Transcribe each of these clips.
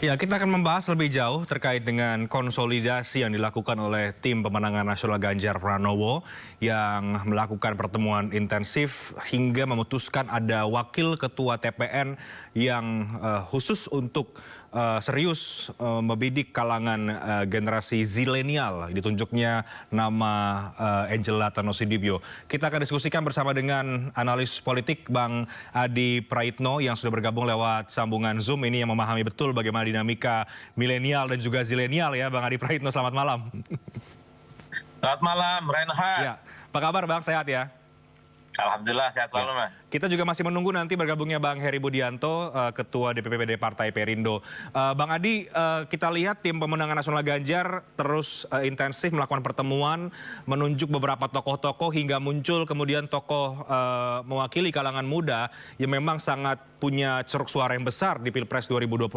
Ya, kita akan membahas lebih jauh terkait dengan konsolidasi yang dilakukan oleh tim pemenangan nasional Ganjar Pranowo yang melakukan pertemuan intensif hingga memutuskan ada wakil ketua TPN yang khusus untuk serius membidik kalangan generasi zilenial. Ditunjuknya nama Angela Tanosidibio. Kita akan diskusikan bersama dengan analis politik Bang Adi Praitno yang sudah bergabung lewat sambungan Zoom ini yang memahami betul bagaimana dinamika milenial dan juga zilenial ya, Bang Adi Praitno. Selamat malam. Selamat malam, Reinhard. Ya, apa kabar Bang? Sehat ya? Alhamdulillah sehat selalu, Mas. Kita juga masih menunggu nanti bergabungnya Bang Heri Budianto, Ketua DPP Partai Perindo. Bang Adi, kita lihat tim pemenangan nasional Ganjar terus intensif melakukan pertemuan, menunjuk beberapa tokoh-tokoh hingga muncul kemudian tokoh mewakili kalangan muda yang memang sangat punya ceruk suara yang besar di Pilpres 2024.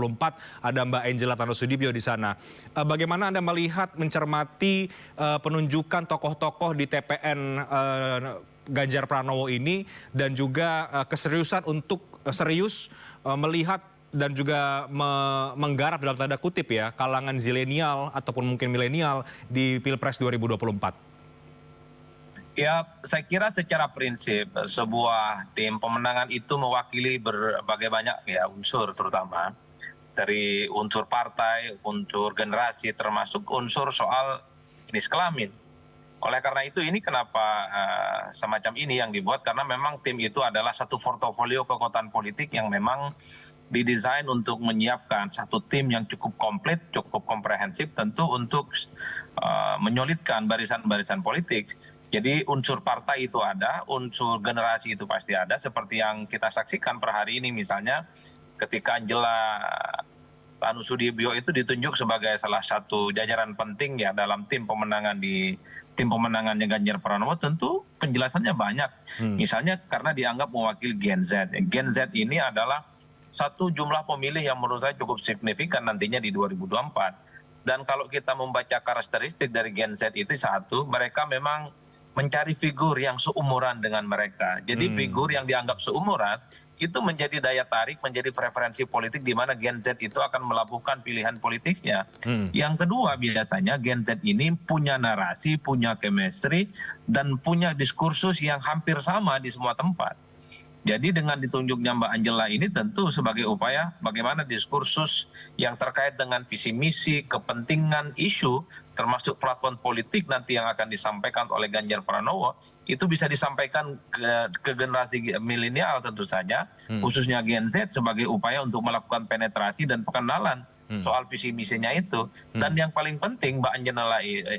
Ada Mbak Angela Tanosidibio di sana. Bagaimana Anda melihat, mencermati penunjukan tokoh-tokoh di TPN Ganjar Pranowo ini dan juga keseriusan untuk serius melihat dan juga menggarap dalam tanda kutip ya kalangan zilenial ataupun mungkin milenial di Pilpres 2024? Ya, saya kira secara prinsip sebuah tim pemenangan itu mewakili berbagai banyak ya unsur, terutama dari unsur partai, unsur generasi, termasuk unsur soal jenis kelamin. Oleh karena itu ini kenapa semacam ini yang dibuat, karena memang tim itu adalah satu portofolio kekuatan politik yang memang didesain untuk menyiapkan satu tim yang cukup komplit, cukup komprehensif tentu untuk menyolidkan barisan-barisan politik. Jadi unsur partai itu ada, unsur generasi itu pasti ada, seperti yang kita saksikan per hari ini misalnya ketika Angela Tanosidibio itu ditunjuk sebagai salah satu jajaran penting ya dalam tim pemenangan di tim pemenangannya Ganjar Pranowo, tentu penjelasannya banyak. Misalnya karena dianggap mewakili Gen Z. Gen Z ini adalah satu jumlah pemilih yang menurut saya cukup signifikan nantinya di 2024. Dan kalau kita membaca karakteristik dari Gen Z itu, satu, mereka memang mencari figur yang seumuran dengan mereka. Jadi figur yang dianggap seumuran itu menjadi daya tarik, menjadi preferensi politik di mana Gen Z itu akan melabuhkan pilihan politiknya. Yang kedua, biasanya Gen Z ini punya narasi, punya chemistry, dan punya diskursus yang hampir sama di semua tempat. Jadi dengan ditunjuknya Mbak Angela ini tentu sebagai upaya bagaimana diskursus yang terkait dengan visi misi, kepentingan, isu, termasuk platform politik nanti yang akan disampaikan oleh Ganjar Pranowo, itu bisa disampaikan ke generasi milenial tentu saja, khususnya Gen Z, sebagai upaya untuk melakukan penetrasi dan pengenalan soal visi misinya itu. Dan yang paling penting, Mbak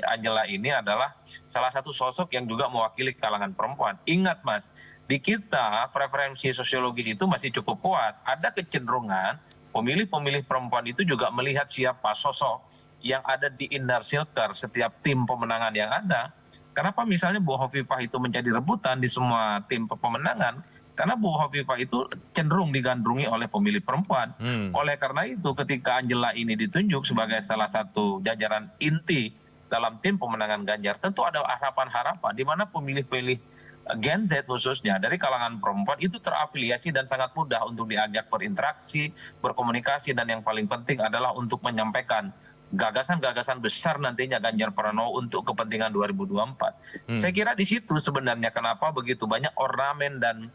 Angela ini adalah salah satu sosok yang juga mewakili kalangan perempuan. Ingat Mas, di kita preferensi sosiologis itu masih cukup kuat. Ada kecenderungan pemilih-pemilih perempuan itu juga melihat siapa sosok yang ada di inner circle setiap tim pemenangan yang ada. Kenapa misalnya Bu Hovifah itu menjadi rebutan di semua tim pemenangan? Karena Bu Hovifah itu cenderung digandrungi oleh pemilih perempuan. Oleh karena itu ketika Angela ini ditunjuk sebagai salah satu jajaran inti dalam tim pemenangan Ganjar, tentu ada harapan-harapan di mana pemilih-pemilih Gen Z khususnya dari kalangan perempuan itu terafiliasi dan sangat mudah untuk diajak berinteraksi, berkomunikasi, dan yang paling penting adalah untuk menyampaikan gagasan-gagasan besar nantinya Ganjar Pranowo untuk kepentingan 2024. Saya kira di situ sebenarnya kenapa begitu banyak ornamen dan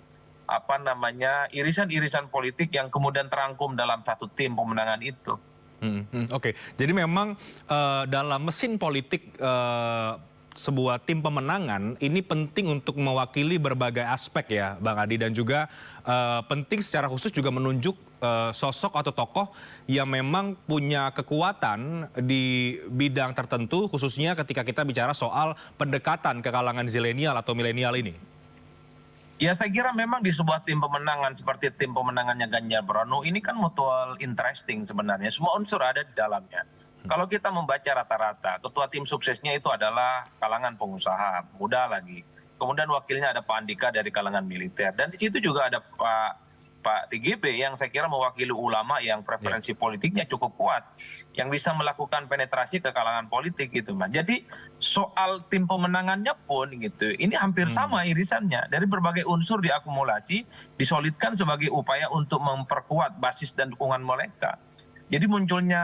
irisan-irisan politik yang kemudian terangkum dalam satu tim pemenangan itu. Oke, jadi memang dalam mesin politik sebuah tim pemenangan ini penting untuk mewakili berbagai aspek ya Bang Adi, dan juga penting secara khusus juga menunjuk sosok atau tokoh yang memang punya kekuatan di bidang tertentu, khususnya ketika kita bicara soal pendekatan ke kalangan zilenial atau milenial ini. Ya, saya kira memang di sebuah tim pemenangan seperti tim pemenangannya Ganjar Pranowo ini kan mutual interesting sebenarnya. Semua unsur ada di dalamnya. Kalau kita membaca rata-rata, ketua tim suksesnya itu adalah kalangan pengusaha, muda lagi. Kemudian wakilnya ada Pak Andika dari kalangan militer. Dan di situ juga ada Pak TGB yang saya kira mewakili ulama yang preferensi politiknya cukup kuat. Yang bisa melakukan penetrasi ke kalangan politik gitu, Mas. Jadi soal tim pemenangannya pun gitu, ini hampir sama irisannya. Dari berbagai unsur diakumulasi, disolidkan sebagai upaya untuk memperkuat basis dan dukungan mereka. Jadi munculnya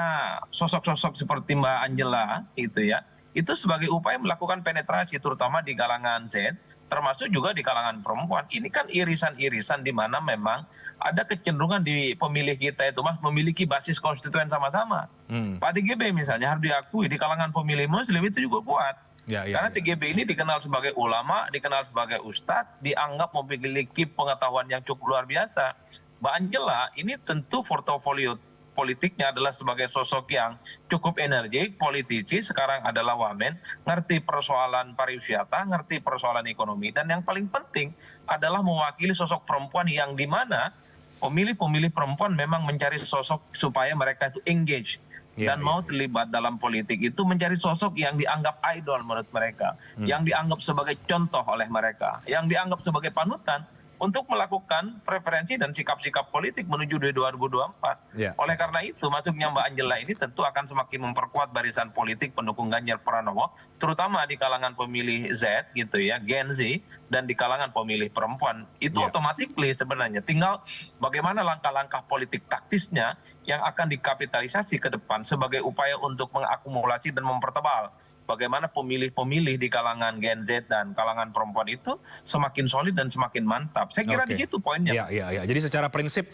sosok-sosok seperti Mbak Angela itu sebagai upaya melakukan penetrasi terutama di kalangan Z, termasuk juga di kalangan perempuan. Ini kan irisan-irisan di mana memang ada kecenderungan di pemilih kita itu Mas memiliki basis konstituen sama-sama. Pak TGB misalnya harus diakui di kalangan pemilih Muslim itu juga kuat. Karena TGB ini dikenal sebagai ulama, dikenal sebagai ustadz, dianggap memiliki pengetahuan yang cukup luar biasa. Mbak Angela ini tentu portofolio politiknya adalah sebagai sosok yang cukup energik, politisi, sekarang adalah wamen, ngerti persoalan pariwisata, ngerti persoalan ekonomi, dan yang paling penting adalah mewakili sosok perempuan yang di mana pemilih-pemilih perempuan memang mencari sosok supaya mereka itu engage dan mau terlibat dalam politik, itu mencari sosok yang dianggap idol menurut mereka, yang dianggap sebagai contoh oleh mereka, yang dianggap sebagai panutan untuk melakukan preferensi dan sikap-sikap politik menuju 2024. Oleh karena itu, masuknya Mbak Angela ini tentu akan semakin memperkuat barisan politik pendukung Ganjar Pranowo, terutama di kalangan pemilih Z Gen Z, dan di kalangan pemilih perempuan. Itu otomatis sebenarnya. Tinggal bagaimana langkah-langkah politik taktisnya yang akan dikapitalisasi ke depan sebagai upaya untuk mengakumulasi dan mempertebal bagaimana pemilih-pemilih di kalangan Gen Z dan kalangan perempuan itu semakin solid dan semakin mantap. Saya kira di situ poinnya. Iya. Jadi secara prinsip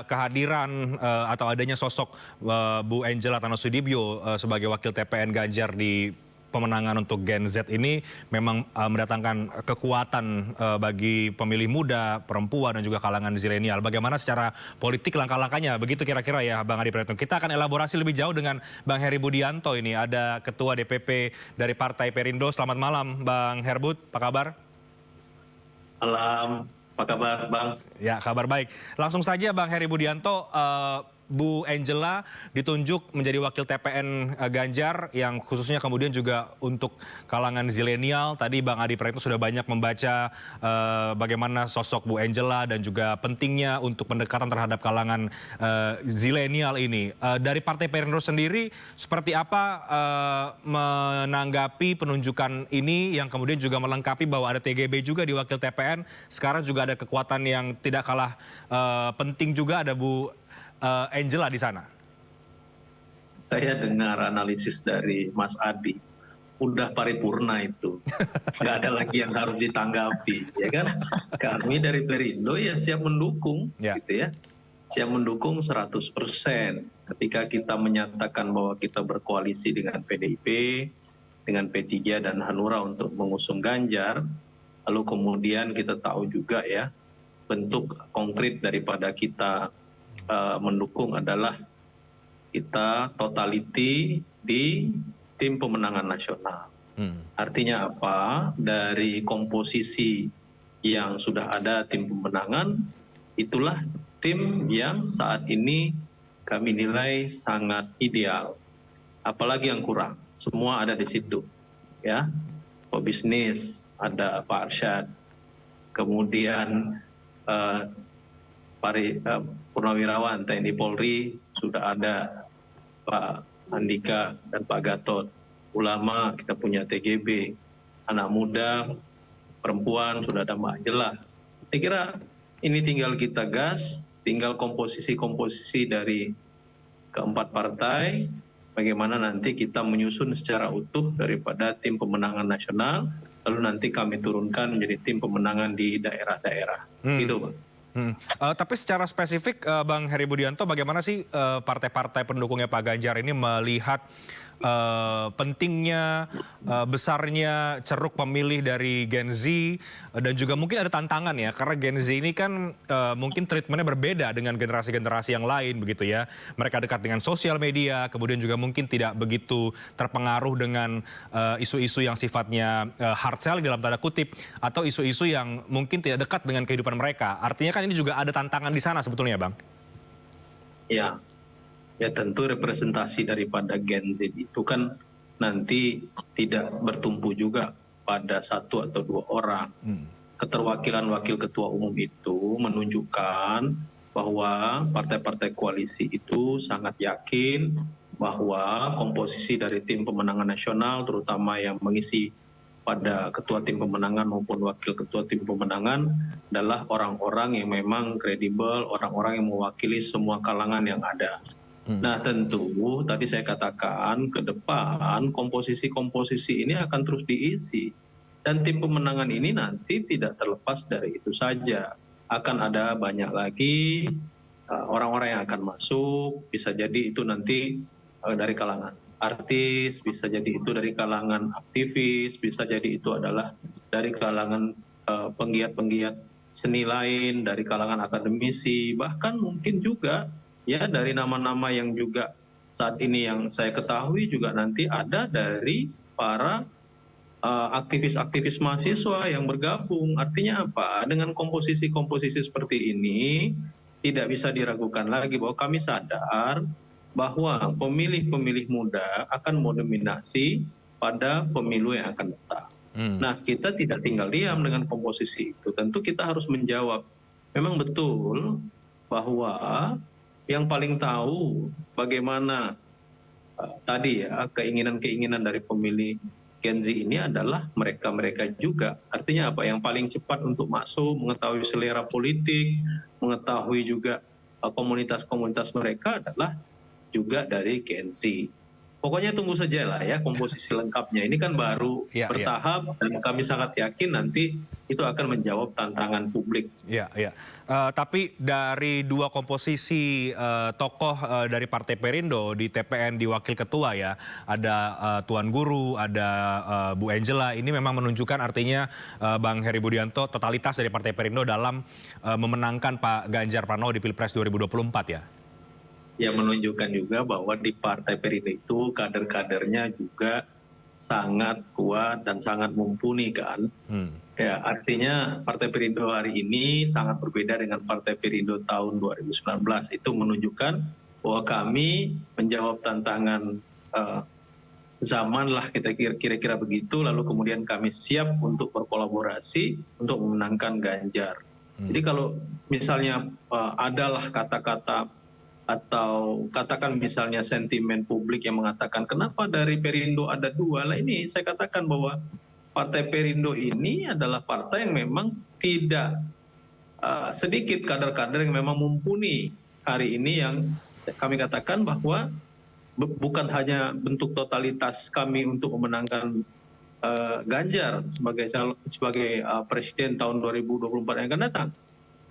kehadiran atau adanya sosok Bu Angela Thanosudibyo sebagai wakil TPN Ganjar di pemenangan untuk Gen Z ini memang mendatangkan kekuatan bagi pemilih muda, perempuan, dan juga kalangan zilenial. Bagaimana secara politik langkah-langkahnya? Begitu kira-kira ya Bang Adi Praetno. Kita akan elaborasi lebih jauh dengan Bang Heri Budianto ini. Ada Ketua DPP dari Partai Perindo. Selamat malam Bang Herbud, apa kabar? Malam, apa kabar Bang? Ya, kabar baik. Langsung saja Bang Heri Budianto, Bu Angela ditunjuk menjadi wakil TPN Ganjar yang khususnya kemudian juga untuk kalangan zilenial. Tadi Bang Adi Praetno sudah banyak membaca bagaimana sosok Bu Angela dan juga pentingnya untuk pendekatan terhadap kalangan zilenial ini. Dari Partai Perindo sendiri seperti apa menanggapi penunjukan ini yang kemudian juga melengkapi bahwa ada TGB juga di wakil TPN. Sekarang juga ada kekuatan yang tidak kalah penting juga, ada Bu Angela di sana. Saya dengar analisis dari Mas Adi, udah paripurna itu, nggak ada lagi yang harus ditanggapi, ya kan? Kami dari Perindo ya siap mendukung, gitu ya, siap mendukung 100%. Ketika kita menyatakan bahwa kita berkoalisi dengan PDIP, dengan P3 dan Hanura untuk mengusung Ganjar, lalu kemudian kita tahu juga ya bentuk konkret daripada kita mendukung adalah kita totality di tim pemenangan nasional. Artinya apa? Dari komposisi yang sudah ada tim pemenangan, itulah tim yang saat ini kami nilai sangat ideal. Apalagi yang kurang, semua ada di situ. Ya, pebisnis, ada Pak Arsyad, kemudian Purnawirawan TNI Polri sudah ada Pak Andika dan Pak Gatot. Ulama kita punya TGB, anak muda, perempuan sudah ada Mbak Angela. Saya kira ini tinggal kita gas, tinggal komposisi-komposisi dari keempat partai, bagaimana nanti kita menyusun secara utuh daripada tim pemenangan nasional, lalu nanti kami turunkan menjadi tim pemenangan di daerah-daerah. Gitu, Bang. Tapi secara spesifik Bang Heri Budianto, bagaimana sih partai-partai pendukungnya Pak Ganjar ini melihat pentingnya, besarnya ceruk pemilih dari Gen Z, dan juga mungkin ada tantangan ya, karena Gen Z ini kan mungkin treatmentnya berbeda dengan generasi-generasi yang lain begitu ya. Mereka dekat dengan sosial media, kemudian juga mungkin tidak begitu terpengaruh dengan isu-isu yang sifatnya hard selling dalam tanda kutip, atau isu-isu yang mungkin tidak dekat dengan kehidupan mereka. Artinya kan ini juga ada tantangan di sana sebetulnya, Bang. Ya tentu representasi daripada Gen Z itu kan nanti tidak bertumpu juga pada satu atau dua orang. Keterwakilan wakil ketua umum itu menunjukkan bahwa partai-partai koalisi itu sangat yakin bahwa komposisi dari tim pemenangan nasional, terutama yang mengisi pada ketua tim pemenangan maupun wakil ketua tim pemenangan, adalah orang-orang yang memang kredibel, orang-orang yang mewakili semua kalangan yang ada. Nah tentu tadi saya katakan ke depan komposisi-komposisi ini akan terus diisi. Dan tim pemenangan ini nanti tidak terlepas dari itu saja. Akan ada banyak lagi orang-orang yang akan masuk, bisa jadi itu nanti dari kalangan artis, bisa jadi itu dari kalangan aktivis, bisa jadi itu adalah dari kalangan penggiat-penggiat seni lain, dari kalangan akademisi, bahkan mungkin juga ya dari nama-nama yang juga saat ini yang saya ketahui juga nanti ada dari para aktivis-aktivis mahasiswa yang bergabung. Artinya apa? Dengan komposisi-komposisi seperti ini tidak bisa diragukan lagi bahwa kami sadar bahwa pemilih-pemilih muda akan mendominasi pada pemilu yang akan datang. Nah, kita tidak tinggal diam dengan komposisi itu. Tentu kita harus menjawab. Memang betul bahwa yang paling tahu bagaimana tadi ya keinginan-keinginan dari pemilih Gen Z ini adalah mereka-mereka juga. Artinya apa? Yang paling cepat untuk masuk, mengetahui selera politik, mengetahui juga komunitas-komunitas mereka adalah juga dari Gen Z. Pokoknya tunggu saja lah ya komposisi lengkapnya. Ini kan baru bertahap dan kami sangat yakin nanti itu akan menjawab tantangan publik. Iya, iya. Tapi dari dua komposisi tokoh dari Partai Perindo di TPN di Wakil Ketua ya, ada Tuan Guru, ada Bu Angela, ini memang menunjukkan artinya Bang Heri Budianto totalitas dari Partai Perindo dalam memenangkan Pak Ganjar Pranowo di Pilpres 2024 ya? Ya menunjukkan juga bahwa di Partai Perindo itu kader-kadernya juga sangat kuat dan sangat mumpuni kan. Ya, artinya Partai Perindo hari ini sangat berbeda dengan Partai Perindo tahun 2019. Itu menunjukkan bahwa kami menjawab tantangan zaman lah kita kira-kira begitu, lalu kemudian kami siap untuk berkolaborasi untuk memenangkan Ganjar. Jadi kalau misalnya adalah kata-kata atau katakan misalnya sentimen publik yang mengatakan kenapa dari Perindo ada dua, lah ini saya katakan bahwa Partai Perindo ini adalah partai yang memang tidak sedikit kader-kader yang memang mumpuni hari ini, yang kami katakan bahwa bukan hanya bentuk totalitas kami untuk memenangkan Ganjar sebagai presiden tahun 2024 yang akan datang.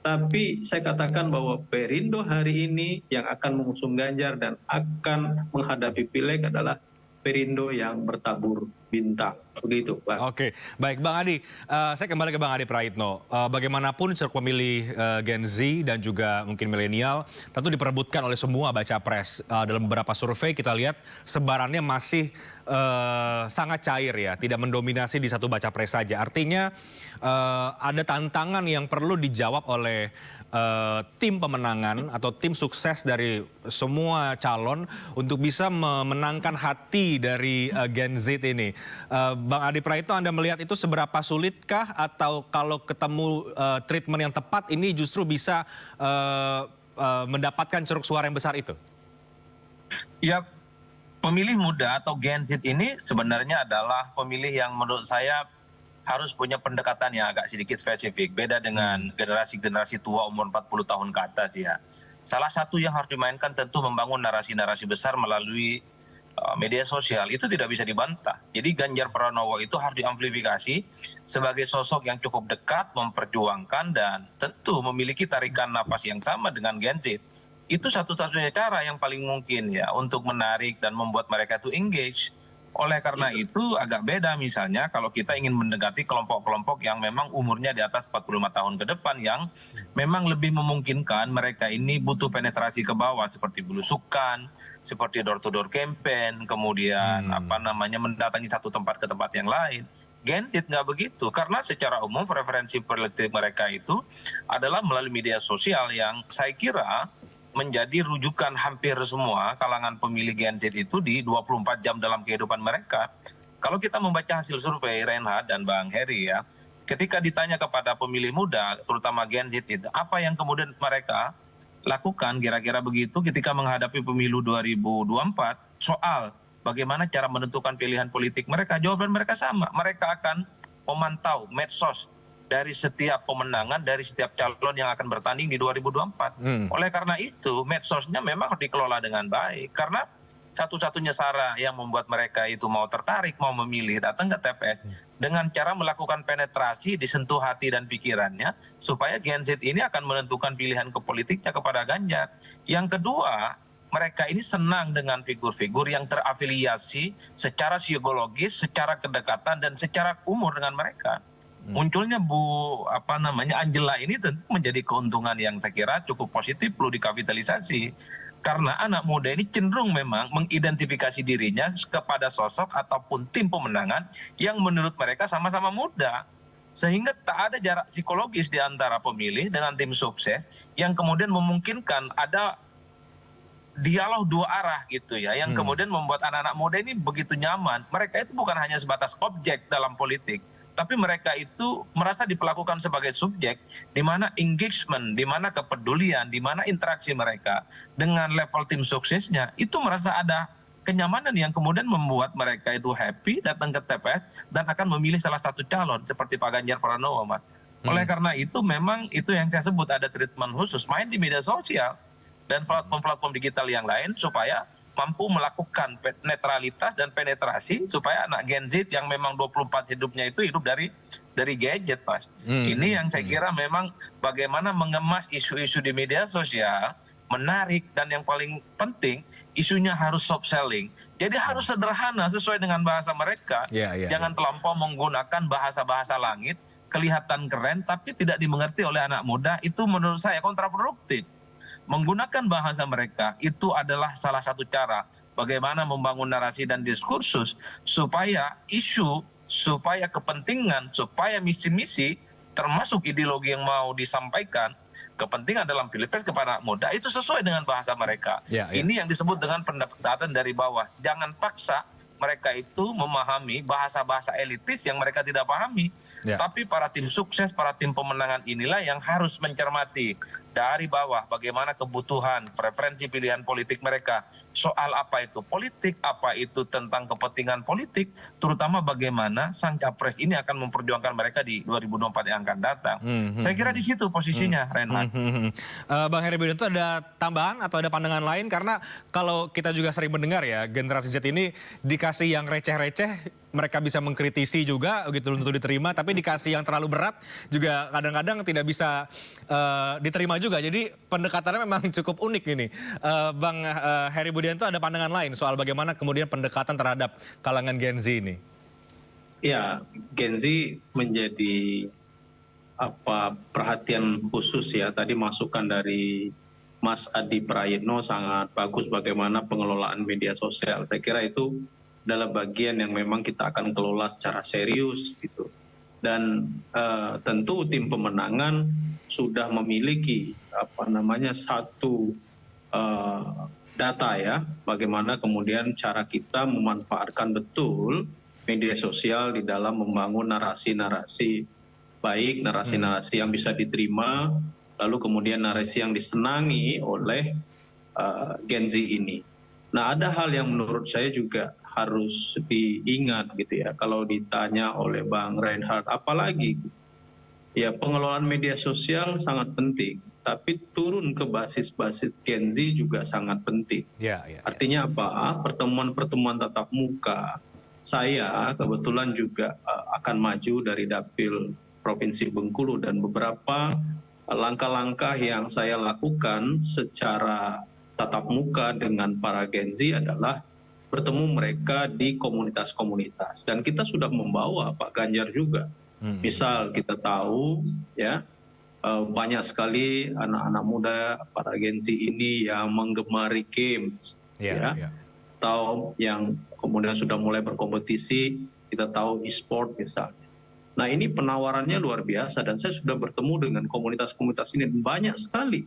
Tapi saya katakan bahwa Perindo hari ini yang akan mengusung Ganjar dan akan menghadapi Pileg adalah Perindo yang bertabur bintang. Begitu, Pak. Oke, baik Bang Adi. Saya kembali ke Bang Adi Praitno. Bagaimanapun ceruk pemilih Gen Z dan juga mungkin milenial tentu diperebutkan oleh semua baca pres. Dalam beberapa survei kita lihat sebarannya masih sangat cair ya, tidak mendominasi di satu baca pres saja. Artinya ada tantangan yang perlu dijawab oleh tim pemenangan atau tim sukses dari semua calon untuk bisa memenangkan hati dari Gen Z ini. Bang Adi Praitno, Anda melihat itu seberapa sulitkah, atau kalau ketemu treatment yang tepat ini justru bisa mendapatkan ceruk suara yang besar itu? Ya, pemilih muda atau Gen Z ini sebenarnya adalah pemilih yang menurut saya harus punya pendekatan yang agak sedikit spesifik. Beda dengan generasi-generasi tua umur 40 tahun ke atas ya. Salah satu yang harus dimainkan tentu membangun narasi-narasi besar melalui media sosial. Itu tidak bisa dibantah. Jadi Ganjar Pranowo itu harus diamplifikasi sebagai sosok yang cukup dekat, memperjuangkan, dan tentu memiliki tarikan nafas yang sama dengan Gen Z. Itu satu-satunya cara yang paling mungkin ya untuk menarik dan membuat mereka itu engage. Oleh karena itu agak beda misalnya kalau kita ingin mendekati kelompok-kelompok yang memang umurnya di atas 45 tahun ke depan, yang memang lebih memungkinkan mereka ini butuh penetrasi ke bawah seperti belusukan, seperti door-to-door campaign, kemudian mendatangi satu tempat ke tempat yang lain. Gen Z nggak begitu, karena secara umum preferensi politik mereka itu adalah melalui media sosial yang saya kira menjadi rujukan hampir semua kalangan pemilih Gen Z itu di 24 jam dalam kehidupan mereka. Kalau kita membaca hasil survei Reinhard dan Bang Heri ya, ketika ditanya kepada pemilih muda, terutama Gen Z itu, apa yang kemudian mereka lakukan kira-kira begitu ketika menghadapi pemilu 2024, soal bagaimana cara menentukan pilihan politik mereka, jawaban mereka sama. Mereka akan memantau medsos dari setiap pemenangan, dari setiap calon yang akan bertanding di 2024. Oleh karena itu, medsosnya memang harus dikelola dengan baik. Karena satu-satunya cara yang membuat mereka itu mau tertarik, mau memilih, datang ke TPS dengan cara melakukan penetrasi, disentuh hati dan pikirannya, supaya Gen Z ini akan menentukan pilihan ke politiknya kepada Ganjar. Yang kedua, mereka ini senang dengan figur-figur yang terafiliasi secara psikologis, secara kedekatan, dan secara umur dengan mereka. Munculnya Angela ini tentu menjadi keuntungan yang saya kira cukup positif, perlu dikapitalisasi. Karena anak muda ini cenderung memang mengidentifikasi dirinya kepada sosok ataupun tim pemenangan yang menurut mereka sama-sama muda. Sehingga tak ada jarak psikologis di antara pemilih dengan tim sukses yang kemudian memungkinkan ada dialog dua arah gitu ya, yang kemudian membuat anak-anak muda ini begitu nyaman. Mereka itu bukan hanya sebatas objek dalam politik, tapi mereka itu merasa diperlakukan sebagai subjek, di mana engagement, di mana kepedulian, di mana interaksi mereka dengan level tim suksesnya, itu merasa ada kenyamanan yang kemudian membuat mereka itu happy datang ke TPS dan akan memilih salah satu calon seperti Pak Ganjar Pranowo, Mas. Oleh karena itu memang itu yang saya sebut ada treatment khusus, main di media sosial dan platform-platform digital yang lain supaya mampu melakukan netralitas dan penetrasi supaya anak Gen Z yang memang 24 hidupnya itu hidup dari gadget, Mas. Ini yang saya kira memang bagaimana mengemas isu-isu di media sosial menarik, dan yang paling penting isunya harus soft selling. Jadi harus sederhana sesuai dengan bahasa mereka. Jangan terlampau menggunakan bahasa-bahasa langit, kelihatan keren tapi tidak dimengerti oleh anak muda, itu menurut saya kontraproduktif. Menggunakan bahasa mereka itu adalah salah satu cara bagaimana membangun narasi dan diskursus supaya isu, supaya kepentingan, supaya misi-misi termasuk ideologi yang mau disampaikan, kepentingan dalam pilpres kepada anak muda itu sesuai dengan bahasa mereka. Ini yang disebut dengan pendekatan dari bawah. Jangan paksa mereka itu memahami bahasa-bahasa elitis yang mereka tidak pahami. Tapi para tim sukses, para tim pemenangan inilah yang harus mencermati dari bawah bagaimana kebutuhan, preferensi pilihan politik mereka. Soal apa itu politik, apa itu tentang kepentingan politik, terutama bagaimana sang capres ini akan memperjuangkan mereka di 2024 yang akan datang. Saya kira di situ posisinya, Reinhard. Bang Heri Budianto, ada tambahan atau ada pandangan lain? Karena kalau kita juga sering mendengar ya, generasi Z ini dikasih yang receh-receh, mereka bisa mengkritisi juga gitu untuk diterima, tapi dikasih yang terlalu berat juga kadang-kadang tidak bisa diterima juga. Jadi pendekatannya memang cukup unik ini. Bang Heri Budianto, ada pandangan lain soal bagaimana kemudian pendekatan terhadap kalangan Gen Z ini? Ya, Gen Z menjadi perhatian khusus ya. Tadi masukan dari Mas Adi Prayitno sangat bagus bagaimana pengelolaan media sosial. Saya kira itu adalah bagian yang memang kita akan kelola secara serius gitu. Dan tentu tim pemenangan sudah memiliki satu data ya, bagaimana kemudian cara kita memanfaatkan betul media sosial di dalam membangun narasi-narasi baik, narasi-narasi yang bisa diterima, lalu kemudian narasi yang disenangi oleh Gen Z ini. Nah, ada hal yang menurut saya juga harus diingat gitu ya, kalau ditanya oleh Bang Reinhard, apalagi ya pengelolaan media sosial sangat penting, tapi turun ke basis-basis Gen Z juga sangat penting. Artinya apa? Pertemuan-pertemuan tatap muka, saya kebetulan juga akan maju dari Dapil Provinsi Bengkulu, dan beberapa langkah-langkah yang saya lakukan secara tatap muka dengan para Gen Z adalah bertemu mereka di komunitas-komunitas, dan kita sudah membawa Pak Ganjar juga. Misal kita tahu ya, banyak sekali anak-anak muda para Gen Z ini yang menggemari games, atau yang kemudian sudah mulai berkompetisi. Kita tahu e-sport misalnya. Nah, ini penawarannya luar biasa, dan saya sudah bertemu dengan komunitas-komunitas ini, banyak sekali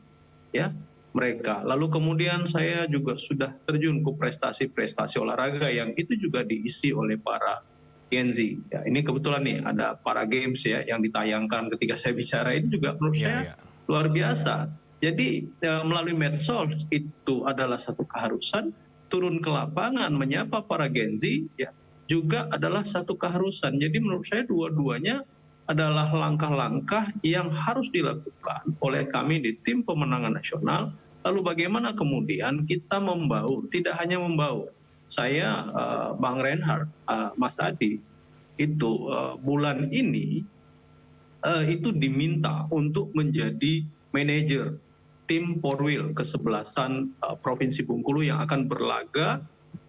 ya mereka. Lalu kemudian saya juga sudah terjun ke prestasi-prestasi olahraga yang itu juga diisi oleh para Gen Z. Ya, ini kebetulan nih ada para games ya yang ditayangkan ketika saya bicara, ini juga menurut saya luar biasa. Jadi melalui medsos itu adalah satu keharusan, turun ke lapangan menyapa para Gen Z ya juga adalah satu keharusan. Jadi menurut saya dua-duanya adalah langkah-langkah yang harus dilakukan oleh kami di tim pemenangan nasional. Lalu bagaimana kemudian kita membaur, tidak hanya membaur. Saya, Bang Reinhardt, Mas Adi, itu bulan ini itu diminta untuk menjadi manajer tim Porwil kesebelasan Provinsi Bengkulu yang akan berlaga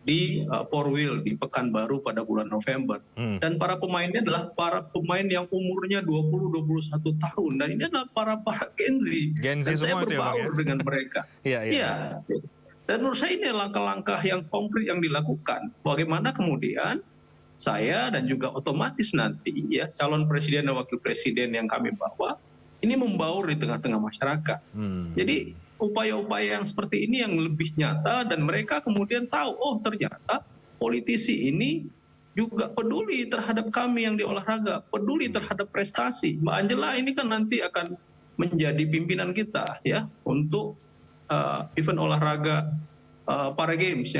di Porwil di Pekanbaru pada bulan November. Dan para pemainnya adalah para pemain yang umurnya 20-21 tahun. Dan ini adalah para Gen Z. Gen Z Dan saya semua itu ya, Bang, berbaur ya? dengan mereka. Iya. Dan menurut saya ini langkah-langkah yang konkret yang dilakukan. Bagaimana kemudian saya dan juga otomatis nanti ya calon presiden dan wakil presiden yang kami bawa ini membaur di tengah-tengah masyarakat. Jadi upaya-upaya yang seperti ini yang lebih nyata dan mereka kemudian tahu, oh ternyata politisi ini juga peduli terhadap kami yang di olahraga, peduli terhadap prestasi. Mbak Angela ini kan nanti akan menjadi pimpinan kita ya untuk event olahraga para games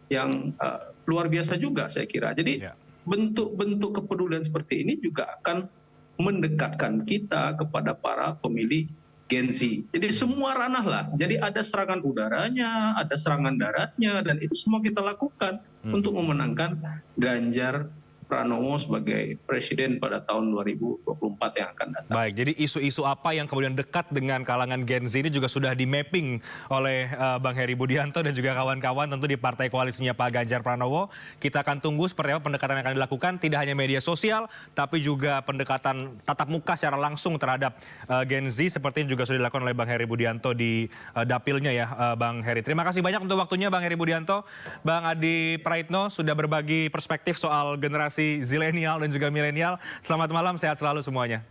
yang luar biasa juga saya kira. Jadi bentuk-bentuk kepedulian seperti ini juga akan mendekatkan kita kepada para pemilih Gen Z. Jadi semua ranah lah. Jadi ada serangan udaranya, ada serangan daratnya, dan itu semua kita lakukan untuk memenangkan Ganjar Pranowo sebagai presiden pada tahun 2024 yang akan datang. Baik, jadi isu-isu apa yang kemudian dekat dengan kalangan Gen Z ini juga sudah di-mapping oleh Bang Heri Budianto dan juga kawan-kawan tentu di partai koalisinya Pak Ganjar Pranowo. Kita akan tunggu seperti apa pendekatan yang akan dilakukan, tidak hanya media sosial, tapi juga pendekatan tatap muka secara langsung terhadap Gen Z, seperti yang juga sudah dilakukan oleh Bang Heri Budianto di dapilnya ya, Bang Heri. Terima kasih banyak untuk waktunya Bang Heri Budianto. Bang Adi Praitno sudah berbagi perspektif soal generasi zilenial dan juga milenial. Selamat malam, sehat selalu semuanya.